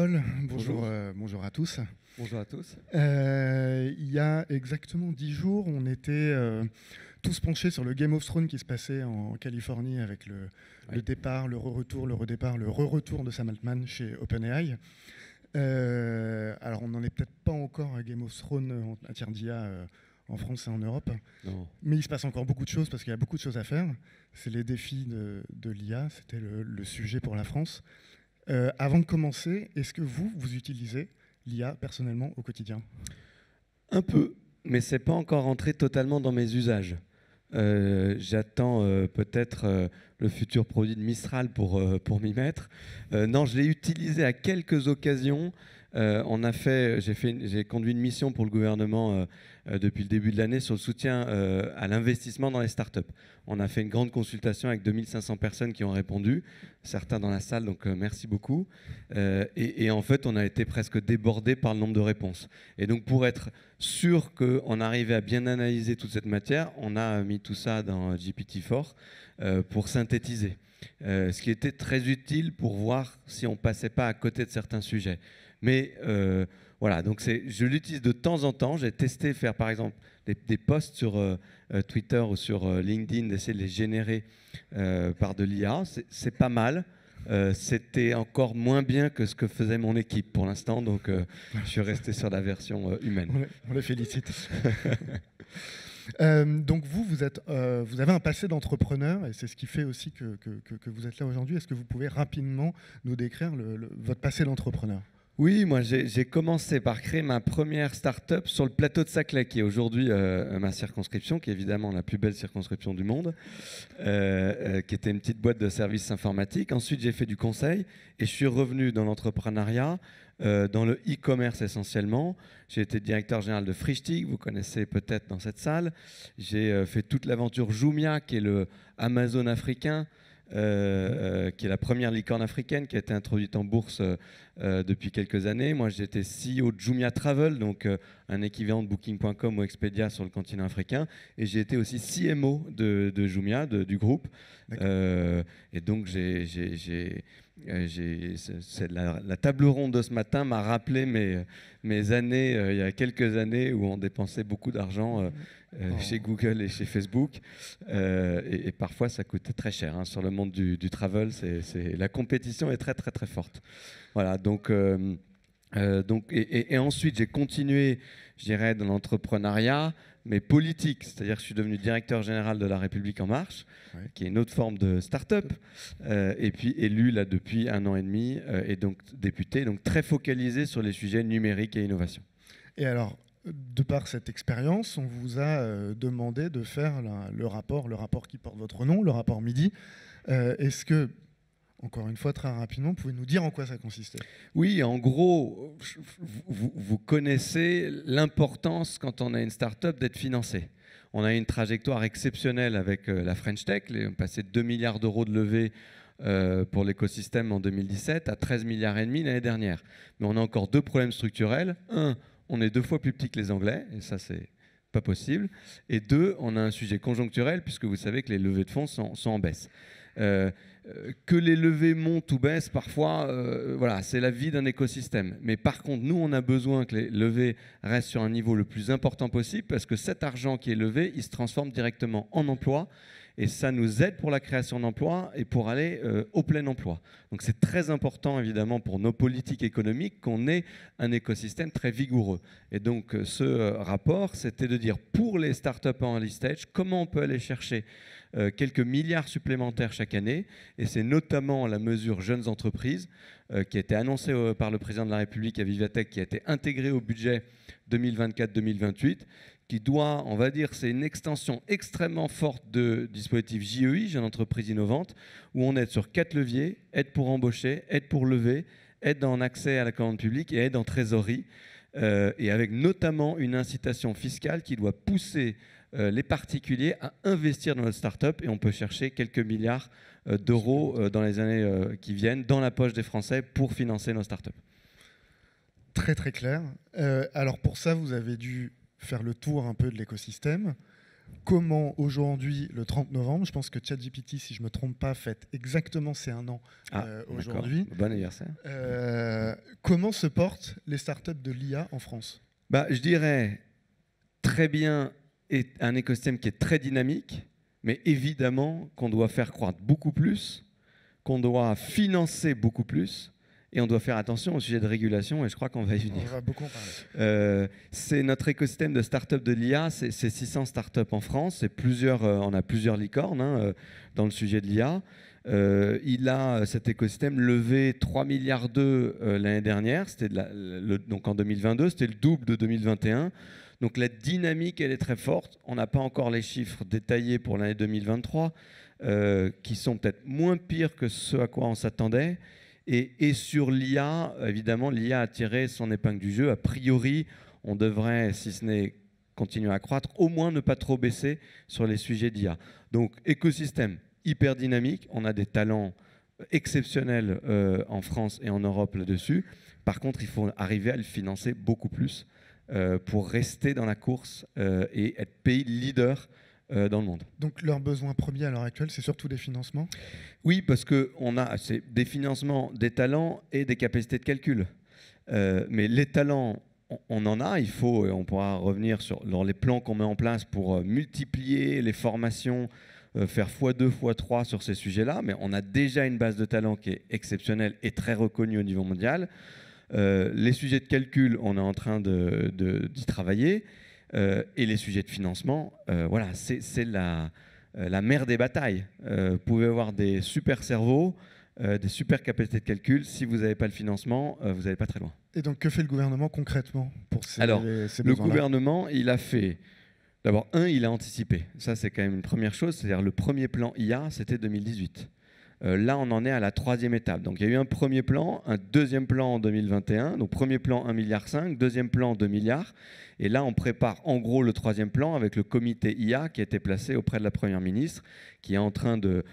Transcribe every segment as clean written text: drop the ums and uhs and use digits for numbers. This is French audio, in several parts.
Paul, bonjour, Bonjour. Bonjour à tous. Bonjour à tous. Il y a exactement 10 jours, on était tous penchés sur le Game of Thrones qui se passait en Californie avec le départ, le re-retour, le redépart, le re-retour de Sam Altman chez OpenAI. Alors on n'en est peut-être pas encore à Game of Thrones en matière d'IA en France et en Europe, Non. mais il se passe encore beaucoup de choses parce qu'il y a beaucoup de choses à faire. C'est les défis de l'IA, c'était le sujet pour la France. Avant de commencer, est-ce que vous utilisez l'IA personnellement au quotidien? Un peu, mais c'est pas encore rentré totalement dans mes usages. J'attends peut-être le futur produit de Mistral pour m'y mettre. Non, je l'ai utilisé à quelques occasions. J'ai conduit une mission pour le gouvernement depuis le début de l'année sur le soutien à l'investissement dans les startups. On a fait une grande consultation avec 2500 personnes qui ont répondu, certains dans la salle, donc merci beaucoup. Et en fait, on a été presque débordé par le nombre de réponses. Et donc, pour être sûr qu'on arrivait à bien analyser toute cette matière, on a mis tout ça dans GPT-4 pour synthétiser. Ce qui était très utile pour voir si on ne passait pas à côté de certains sujets. Mais voilà, donc je l'utilise de temps en temps. J'ai testé faire par exemple des posts sur Twitter ou sur LinkedIn, d'essayer de les générer par de l'IA. C'est pas mal. C'était encore moins bien que ce que faisait mon équipe pour l'instant, donc je suis resté sur la version humaine. On les félicite. Donc vous avez un passé d'entrepreneur et c'est ce qui fait aussi que vous êtes là aujourd'hui. Est-ce que vous pouvez rapidement nous décrire votre passé d'entrepreneur? Oui, moi j'ai commencé par créer ma première start-up sur le plateau de Saclay, qui est aujourd'hui ma circonscription, qui est évidemment la plus belle circonscription du monde, qui était une petite boîte de services informatiques. Ensuite, j'ai fait du conseil et je suis revenu dans l'entrepreneuriat, dans le e-commerce essentiellement. J'ai été directeur général de Frishtig, vous connaissez peut-être dans cette salle. J'ai fait toute l'aventure Jumia, qui est le Amazon africain, qui est la première licorne africaine qui a été introduite en bourse depuis quelques années. Moi, j'étais CEO de Jumia Travel, donc un équivalent de Booking.com ou Expedia sur le continent africain. Et j'ai été aussi CMO de Jumia, du groupe. Et donc, la table ronde de ce matin m'a rappelé mes années, il y a quelques années, où on dépensait beaucoup d'argent chez Google et chez Facebook. Et parfois, ça coûtait très cher. Sur le monde du travel, la compétition est très, très, très forte. Voilà, donc ensuite, j'ai continué, je dirais, dans l'entrepreneuriat, mais politique. C'est-à-dire que je suis devenu directeur général de La République En Marche, qui est une autre forme de start-up, et puis élu là, depuis 1 an et demi, et donc député, donc très focalisé sur les sujets numériques et innovation. Et alors, de par cette expérience, on vous a demandé de faire le rapport qui porte votre nom, le rapport Midi. Est-ce que, encore une fois, très rapidement, vous pouvez nous dire en quoi ça consistait? Oui, en gros, vous connaissez l'importance, quand on a une start-up, d'être financé. On a une trajectoire exceptionnelle avec la French Tech. On est passé de 2 milliards d'euros de levée pour l'écosystème en 2017 à 13 milliards et demi l'année dernière. Mais on a encore 2 problèmes structurels. 1, on est 2 fois plus petit que les Anglais, et ça, c'est pas possible. Et 2, on a un sujet conjoncturel, puisque vous savez que les levées de fonds sont en baisse. Que les levées montent ou baissent, parfois, voilà, c'est la vie d'un écosystème. Mais par contre, nous, on a besoin que les levées restent sur un niveau le plus important possible, parce que cet argent qui est levé, il se transforme directement en emploi, et ça nous aide pour la création d'emplois et pour aller au plein emploi. Donc c'est très important, évidemment, pour nos politiques économiques qu'on ait un écosystème très vigoureux. Et donc ce rapport, c'était de dire, pour les startups en early stage, comment on peut aller chercher quelques milliards supplémentaires chaque année. Et c'est notamment la mesure Jeunes Entreprises qui a été annoncée par le président de la République à Vivatech, qui a été intégrée au budget 2024-2028, qui doit, on va dire, c'est une extension extrêmement forte de dispositif JEI, Jeune Entreprise Innovante, où on aide sur 4 leviers: aide pour embaucher, aide pour lever, aide en accès à la commande publique et aide en trésorerie, et avec notamment une incitation fiscale qui doit pousser les particuliers à investir dans notre start-up, et on peut chercher quelques milliards d'euros dans les années qui viennent dans la poche des Français pour financer nos start-up. Très très clair. Alors pour ça, vous avez dû faire le tour un peu de l'écosystème. comment aujourd'hui, le 30 novembre, je pense que ChatGPT, si je ne me trompe pas, fête exactement ses 1 an aujourd'hui. Bon anniversaire. Comment se portent les startups de l'IA en France? Je dirais très bien, et un écosystème qui est très dynamique, mais évidemment qu'on doit faire croître beaucoup plus, qu'on doit financer beaucoup plus, et on doit faire attention au sujet de régulation, et je crois qu'on va y venir. On va beaucoup en parler. C'est notre écosystème de startups de l'IA, c'est 600 startups en France, on a plusieurs licornes dans le sujet de l'IA. Il a, cet écosystème, levé 3,2 milliards l'année dernière, donc en 2022, c'était le double de 2021. Donc la dynamique, elle est très forte. On n'a pas encore les chiffres détaillés pour l'année 2023, qui sont peut-être moins pires que ce à quoi on s'attendait. Et sur l'IA, évidemment, l'IA a tiré son épingle du jeu. A priori, on devrait, si ce n'est continuer à croître, au moins ne pas trop baisser sur les sujets d'IA. Donc, écosystème hyper dynamique. On a des talents exceptionnels en France et en Europe là-dessus. Par contre, il faut arriver à le financer beaucoup plus pour rester dans la course et être pays leader dans le monde. Donc leurs besoins premiers à l'heure actuelle, c'est surtout des financements? Oui, parce qu'on a des financements, des talents et des capacités de calcul. Mais les talents, on en a. On pourra revenir sur les plans qu'on met en place pour multiplier les formations, faire x2, x3 sur ces sujets-là. Mais on a déjà une base de talents qui est exceptionnelle et très reconnue au niveau mondial. Les sujets de calcul, on est en train d'y travailler. Et les sujets de financement, voilà, c'est la mère des batailles. Vous pouvez avoir des super cerveaux, des super capacités de calcul. Si vous n'avez pas le financement, vous n'allez pas très loin. Et donc, que fait le gouvernement concrètement pour ces Alors, besoins-là? Le gouvernement, il a fait... D'abord, il a anticipé. Ça, c'est quand même une première chose. C'est-à-dire, le premier plan IA, c'était 2018. Là, on en est à la 3e étape. Donc, il y a eu un premier plan, un deuxième plan en 2021. Donc, premier plan, 1,5 milliard, deuxième plan, 2 milliards. Et là, on prépare en gros le 3e plan avec le comité IA qui a été placé auprès de la Première ministre, qui est en train de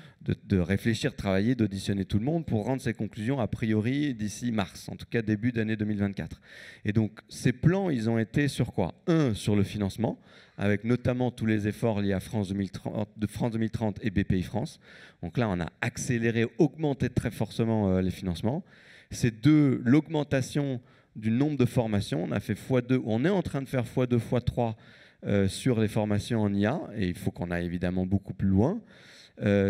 réfléchir, de travailler, d'auditionner tout le monde pour rendre ses conclusions a priori d'ici mars, en tout cas début d'année 2024. Et donc, ces plans, ils ont été sur quoi? Sur le financement, avec notamment tous les efforts liés à France 2030 et BPI France. Donc là, on a accéléré, augmenté très fortement les financements. C'est l'augmentation du nombre de formations. On a fait x2, on est en train de faire x2, x3 sur les formations en IA, et il faut qu'on aille évidemment beaucoup plus loin.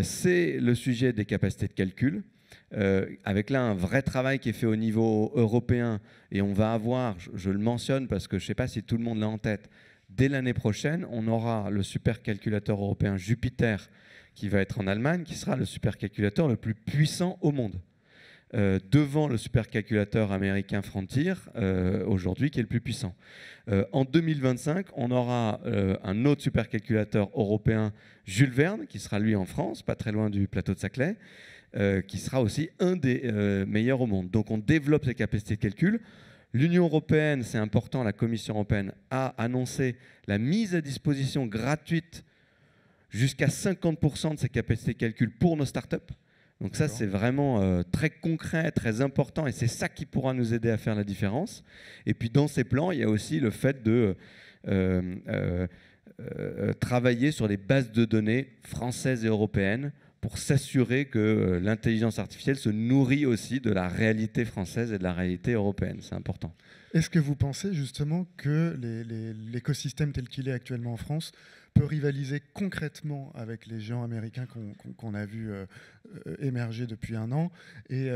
C'est le sujet des capacités de calcul, avec là un vrai travail qui est fait au niveau européen, et on va avoir, je le mentionne parce que je ne sais pas si tout le monde l'a en tête, dès l'année prochaine, on aura le supercalculateur européen Jupiter qui va être en Allemagne, qui sera le supercalculateur le plus puissant au monde. Devant le supercalculateur américain Frontier, aujourd'hui, qui est le plus puissant. En 2025, on aura un autre supercalculateur européen, Jules Verne, qui sera lui en France, pas très loin du plateau de Saclay, qui sera aussi un des meilleurs au monde. Donc on développe ces capacités de calcul. L'Union européenne, c'est important, la Commission européenne a annoncé la mise à disposition gratuite jusqu'à 50% de ces capacités de calcul pour nos startups. Donc ça, c'est vraiment très concret, très important, et c'est ça qui pourra nous aider à faire la différence. Et puis dans ces plans, il y a aussi le fait de travailler sur les bases de données françaises et européennes pour s'assurer que l'intelligence artificielle se nourrit aussi de la réalité française et de la réalité européenne. C'est important. Est-ce que vous pensez justement que l'écosystème tel qu'il est actuellement en France peut rivaliser concrètement avec les géants américains qu'on a vus émerger depuis 1 an? Et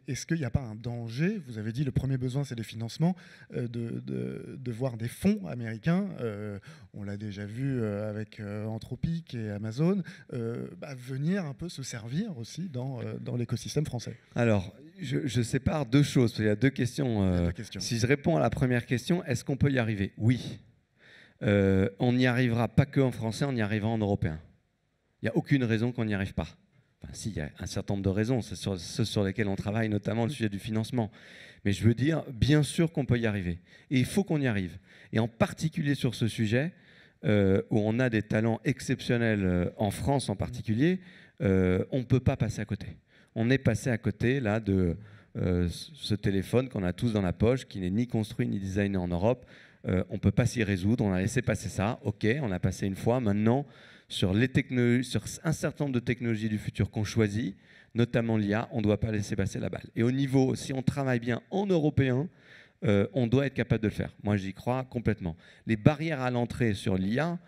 est-ce qu'il n'y a pas un danger? Vous avez dit le premier besoin, c'est des financements, de voir des fonds américains, on l'a déjà vu avec Anthropic et Amazon, venir un peu se servir aussi dans l'écosystème français. Alors, je sépare deux choses. Il y a deux questions. Si je réponds à la première question, est-ce qu'on peut y arriver? Oui. On n'y arrivera pas que en français, on y arrivera en européen. Il n'y a aucune raison qu'on n'y arrive pas. Enfin, si, il y a un certain nombre de raisons, c'est ceux sur lesquels on travaille, notamment le sujet du financement. Mais je veux dire, bien sûr qu'on peut y arriver. Et il faut qu'on y arrive. Et en particulier sur ce sujet, où on a des talents exceptionnels en France en particulier, on ne peut pas passer à côté. On est passé à côté là de ce téléphone qu'on a tous dans la poche, qui n'est ni construit ni designé en Europe, on ne peut pas s'y résoudre, on a laissé passer ça, ok, on a passé une fois, maintenant, sur un certain nombre de technologies du futur qu'on choisit, notamment l'IA, on ne doit pas laisser passer la balle. Et au niveau, si on travaille bien en européen, on doit être capable de le faire. Moi, j'y crois complètement. Les barrières à l'entrée sur l'IA,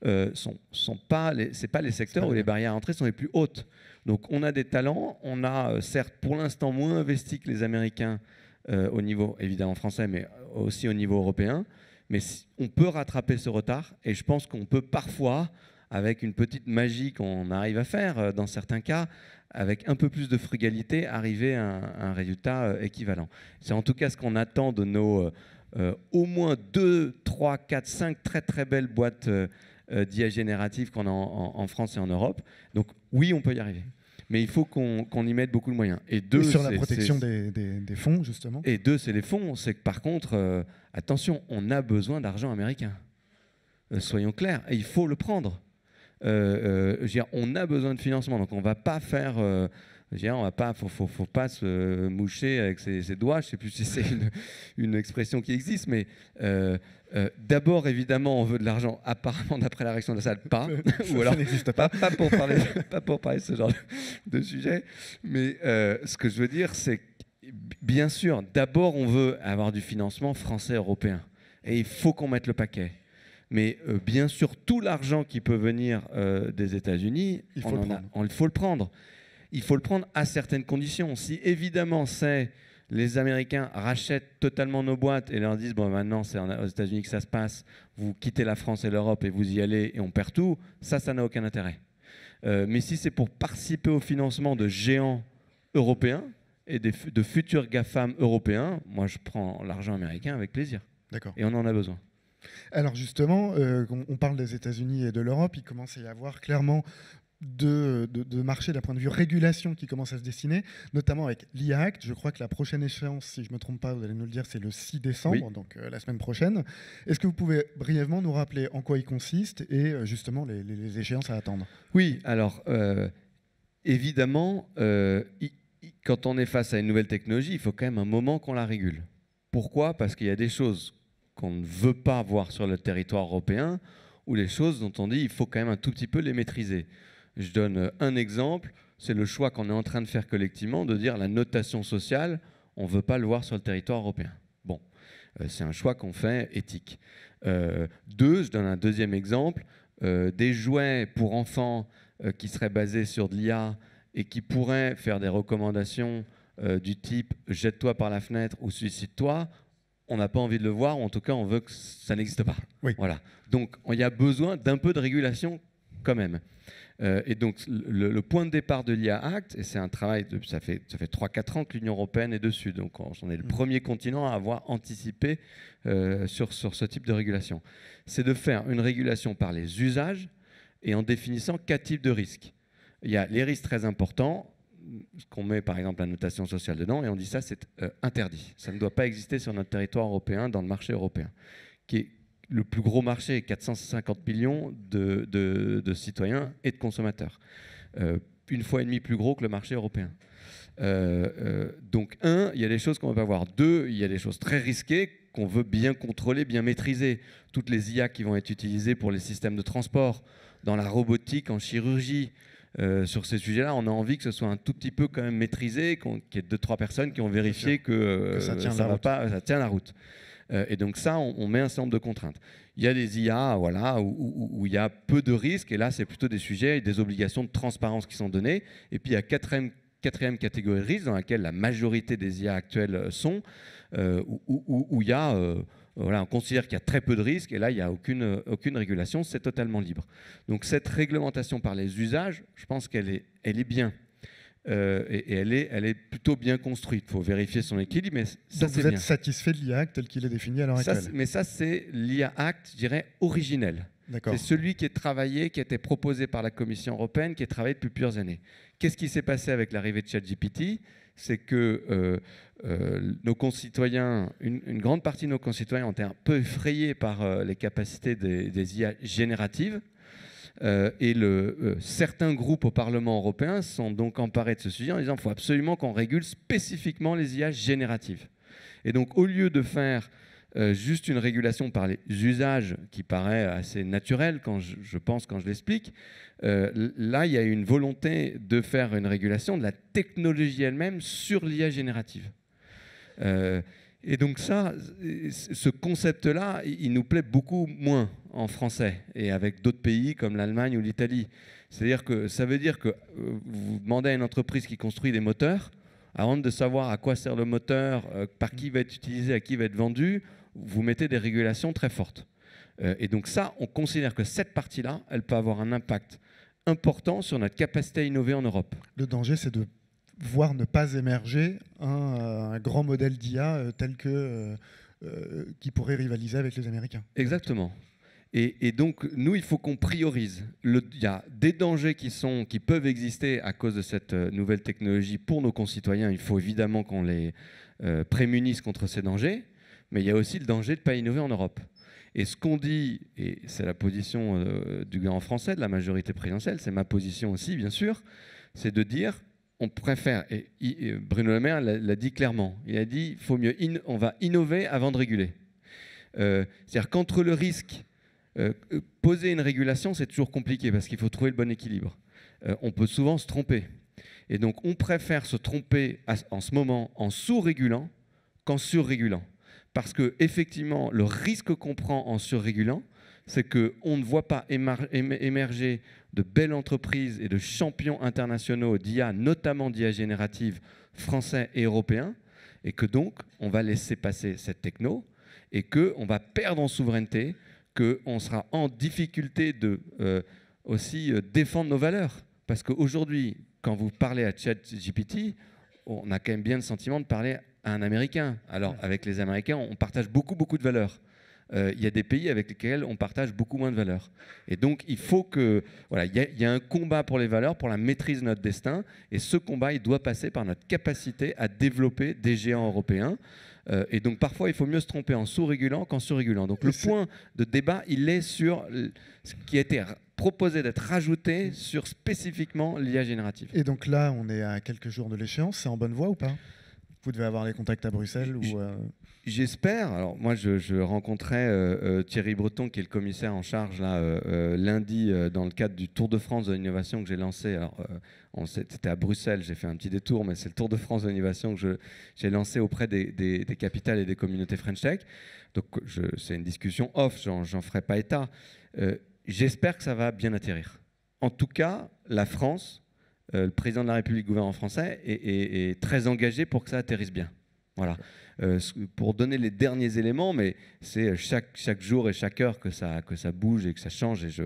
c'est pas les secteurs où les barrières à l'entrée sont les plus hautes. Donc, on a des talents, on a certes pour l'instant moins investi que les Américains au niveau évidemment français, mais aussi au niveau européen. Mais on peut rattraper ce retard, et je pense qu'on peut parfois, avec une petite magie qu'on arrive à faire dans certains cas, avec un peu plus de frugalité, arriver à un résultat équivalent. C'est en tout cas ce qu'on attend de nos au moins 2, 3, 4, 5 très très belles boîtes d'IA générative qu'on a en France et en Europe. Donc oui, on peut y arriver. Mais il faut qu'on y mette beaucoup de moyens. Et sur la protection des fonds, justement. Et deux, c'est les fonds. C'est que par contre, attention, on a besoin d'argent américain. Soyons clairs, et il faut le prendre. Je veux dire, on a besoin de financement, donc on va pas faire. Je veux dire, on va pas, faut pas se moucher avec ses doigts. Je sais plus si c'est une expression qui existe, mais d'abord, évidemment, on veut de l'argent. Apparemment, d'après la réaction de la salle, pas. Ou alors, ça n'existe pas. Pas pour parler de ce genre de sujet. Mais ce que je veux dire, c'est que, bien sûr, d'abord, on veut avoir du financement français, européen, et il faut qu'on mette le paquet. Mais bien sûr, tout l'argent qui peut venir des États-Unis, il faut le prendre. Il faut le prendre à certaines conditions. Si évidemment les Américains rachètent totalement nos boîtes et leur disent bon, maintenant c'est aux États-Unis que ça se passe, vous quittez la France et l'Europe et vous y allez et on perd tout, ça n'a aucun intérêt. Mais si c'est pour participer au financement de géants européens et de futurs GAFAM européens, moi je prends l'argent américain avec plaisir. D'accord. Et on en a besoin. Alors justement, on parle des États-Unis et de l'Europe, il commence à y avoir clairement de marché d'un point de vue régulation qui commence à se dessiner, notamment avec l'IA Act. Je crois que la prochaine échéance, si je ne me trompe pas, vous allez nous le dire, c'est le 6 décembre, oui. Donc la semaine prochaine. Est-ce que vous pouvez brièvement nous rappeler en quoi il consiste et justement les échéances à attendre? Oui, alors évidemment, quand on est face à une nouvelle technologie, il faut quand même un moment qu'on la régule. Pourquoi? Parce qu'il y a des choses qu'on ne veut pas voir sur le territoire européen ou les choses dont on dit il faut quand même un tout petit peu les maîtriser. Je donne un exemple, c'est le choix qu'on est en train de faire collectivement de dire la notation sociale, on ne veut pas le voir sur le territoire européen. Bon, c'est un choix qu'on fait éthique. Je donne un deuxième exemple, des jouets pour enfants qui seraient basés sur de l'IA et qui pourraient faire des recommandations du type « jette-toi par la fenêtre » ou « suicide-toi », on n'a pas envie de le voir, ou en tout cas, on veut que ça n'existe pas. Oui. Voilà. Donc, il y a besoin d'un peu de régulation quand même. Et donc, le point de départ de l'IA Act, et c'est un travail, ça fait 3-4 ans que l'Union européenne est dessus, donc on est le premier continent à avoir anticipé sur ce type de régulation. C'est de faire une régulation par les usages et en définissant 4 types de risques. Il y a les risques très importants, qu'on met par exemple la notation sociale dedans, et on dit ça c'est interdit. Ça ne doit pas exister sur notre territoire européen, dans le marché européen, qui est le plus gros marché, 450 millions de citoyens et de consommateurs. 1,5 fois plus gros que le marché européen. Donc, il y a des choses qu'on ne veut pas voir. 2, il y a des choses très risquées qu'on veut bien contrôler, bien maîtriser. Toutes les IA qui vont être utilisées pour les systèmes de transport, dans la robotique, en chirurgie, sur ces sujets-là, on a envie que ce soit un tout petit peu quand même maîtrisé, qu'il y ait 2-3 personnes qui ont vérifié que ça tient la route. Et donc ça, on met un certain nombre de contraintes. Il y a des IA voilà, où il y a peu de risques, et là, c'est plutôt des sujets et des obligations de transparence qui sont données. Et puis, il y a quatrième catégorie de risques dans laquelle la majorité des IA actuelles sont, où il y a... Voilà, on considère qu'il y a très peu de risques et là, il n'y a aucune régulation, c'est totalement libre. Donc cette réglementation par les usages, je pense qu'elle est bien. Et elle est plutôt bien construite. Il faut vérifier son équilibre, mais ça, donc vous êtes satisfait de l'IA Act tel qu'il est défini à l'heure actuelle? Mais ça, c'est l'IA Act, je dirais, originel. C'est celui qui est travaillé, qui a été proposé par la Commission européenne, qui est travaillé depuis plusieurs années. Qu'est-ce qui s'est passé avec l'arrivée de ChatGPT? C'est que nos concitoyens, une grande partie de nos concitoyens ont été un peu effrayés par les capacités des IA génératives. Et certains groupes au Parlement européen sont donc emparés de ce sujet en disant qu'il faut absolument qu'on régule spécifiquement les IA génératives. Et donc, au lieu de faire juste une régulation par les usages qui paraît assez naturelle quand je pense, quand je l'explique. Là, il y a une volonté de faire une régulation de la technologie elle-même sur l'IA générative. Et donc ça, ce concept-là, il nous plaît beaucoup moins en français et avec d'autres pays comme l'Allemagne ou l'Italie. C'est-à-dire que ça veut dire que vous demandez à une entreprise qui construit des moteurs, avant de savoir à quoi sert le moteur, par qui va être utilisé, à qui va être vendu, vous mettez des régulations très fortes. Et donc ça, on considère que cette partie-là, elle peut avoir un impact important sur notre capacité à innover en Europe. Le danger, c'est de voir ne pas émerger un grand modèle d'IA tel que qui pourrait rivaliser avec les Américains. Exactement. Et donc, nous, il faut qu'on priorise. Il y a des dangers qui peuvent exister à cause de cette nouvelle technologie pour nos concitoyens. Il faut évidemment qu'on les prémunisse contre ces dangers, mais il y a aussi le danger de ne pas innover en Europe. Et ce qu'on dit, et c'est la position du gouvernement français, de la majorité présidentielle, c'est ma position aussi, bien sûr, c'est de dire on préfère, et Bruno Le Maire l'a dit clairement, il a dit on va innover avant de réguler. C'est-à-dire qu'entre le risque, poser une régulation, c'est toujours compliqué parce qu'il faut trouver le bon équilibre. On peut souvent se tromper. Et donc, on préfère se tromper en ce moment en sous-régulant qu'en sur-régulant. Parce qu'effectivement, le risque qu'on prend en surrégulant, c'est qu'on ne voit pas émerger de belles entreprises et de champions internationaux d'IA, notamment d'IA générative, français et européens, et que donc, on va laisser passer cette techno, et qu'on va perdre en souveraineté, qu'on sera en difficulté de aussi défendre nos valeurs. Parce qu'aujourd'hui, quand vous parlez à ChatGPT, on a quand même bien le sentiment de parler à un Américain. Alors, avec les Américains, on partage beaucoup de valeurs. Il y a des pays avec lesquels on partage beaucoup moins de valeurs. Et donc, il faut que... Voilà, il y a un combat pour les valeurs, pour la maîtrise de notre destin. Et ce combat, il doit passer par notre capacité à développer des géants européens. Et donc, parfois, il faut mieux se tromper en sous-régulant qu'en surrégulant. Donc, le point de débat, il est sur ce qui a été proposé d'être rajouté sur spécifiquement l'IA générative. Et donc là, on est à quelques jours de l'échéance. C'est en bonne voie ou pas ? Vous devez avoir les contacts à Bruxelles ou J'espère. Alors moi, je rencontrais Thierry Breton, qui est le commissaire en charge là, lundi dans le cadre du Tour de France de l'innovation que j'ai lancé. Alors, c'était à Bruxelles, j'ai fait un petit détour, mais c'est le Tour de France de l'innovation que j'ai lancé auprès des capitales et des communautés French Tech. Donc c'est une discussion off, j'en ferai pas état. J'espère que ça va bien atterrir. En tout cas, la France, le président de la République, le gouvernement français, est très engagé pour que ça atterrisse bien. Voilà. Pour donner les derniers éléments, mais c'est chaque jour et chaque heure que ça bouge et que ça change. Et je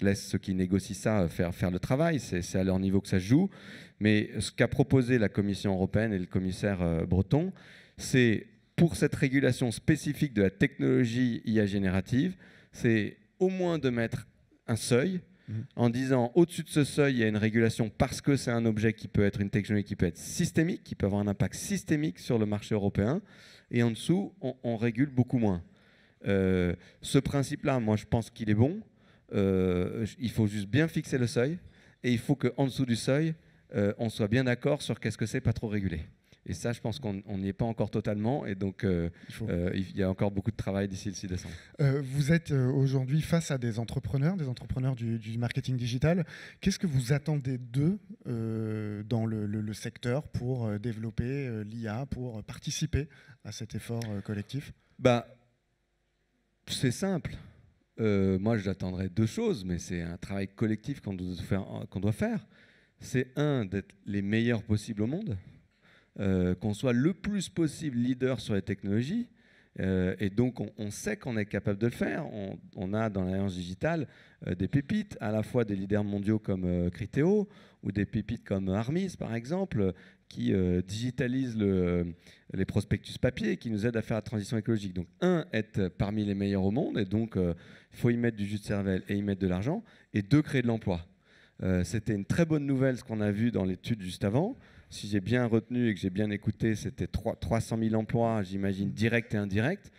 laisse ceux qui négocient ça faire le travail. C'est à leur niveau que ça se joue. Mais ce qu'a proposé la Commission européenne et le commissaire Breton, c'est pour cette régulation spécifique de la technologie IA générative, c'est au moins de mettre un seuil en disant au-dessus de ce seuil, il y a une régulation parce que c'est un objet qui peut être une technologie qui peut être systémique, qui peut avoir un impact systémique sur le marché européen. Et en dessous, on régule beaucoup moins. Ce principe-là, moi, je pense qu'il est bon. Il faut juste bien fixer le seuil. Et il faut qu'en dessous du seuil, on soit bien d'accord sur qu'est-ce que c'est pas trop régulé. Et ça, je pense qu'on n'y est pas encore totalement. Et donc, il y a encore beaucoup de travail d'ici le 6 décembre. Vous êtes aujourd'hui face à des entrepreneurs du marketing digital. Qu'est-ce que vous attendez d'eux dans le secteur pour développer l'IA, pour participer à cet effort collectif ? C'est simple. Moi, j'attendrais deux choses, mais c'est un travail collectif qu'on doit faire. C'est d'être les meilleurs possibles au monde. Qu'on soit le plus possible leader sur les technologies. Et donc, on sait qu'on est capable de le faire. On a dans l'Alliance digitale des pépites, à la fois des leaders mondiaux comme Criteo ou des pépites comme Armis, par exemple, qui digitalisent les prospectus papier et qui nous aident à faire la transition écologique. Donc, être parmi les meilleurs au monde, et donc il faut y mettre du jus de cervelle et y mettre de l'argent, et créer de l'emploi. C'était une très bonne nouvelle ce qu'on a vu dans l'étude juste avant. Si j'ai bien retenu et que j'ai bien écouté, c'était 300 000 emplois, j'imagine, directs et indirects.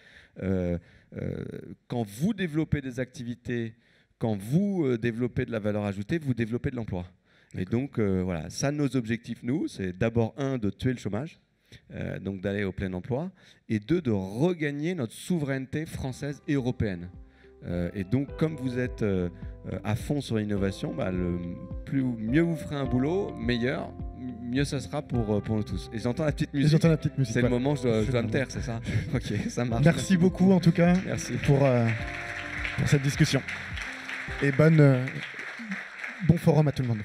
Quand vous développez des activités, quand vous développez de la valeur ajoutée, vous développez de l'emploi. Et donc, voilà, ça, nos objectifs, nous, c'est d'abord, de tuer le chômage. donc d'aller au plein emploi, et 2, de regagner notre souveraineté française et européenne. Et donc, comme vous êtes à fond sur l'innovation, mieux vous ferez un boulot, meilleur, mieux ça sera pour nous tous. Et j'entends la petite musique. C'est le moment où je dois me taire, c'est ça? Ok, ça marche. Merci beaucoup en tout cas. Merci. Pour cette discussion. Et bon forum à tout le monde.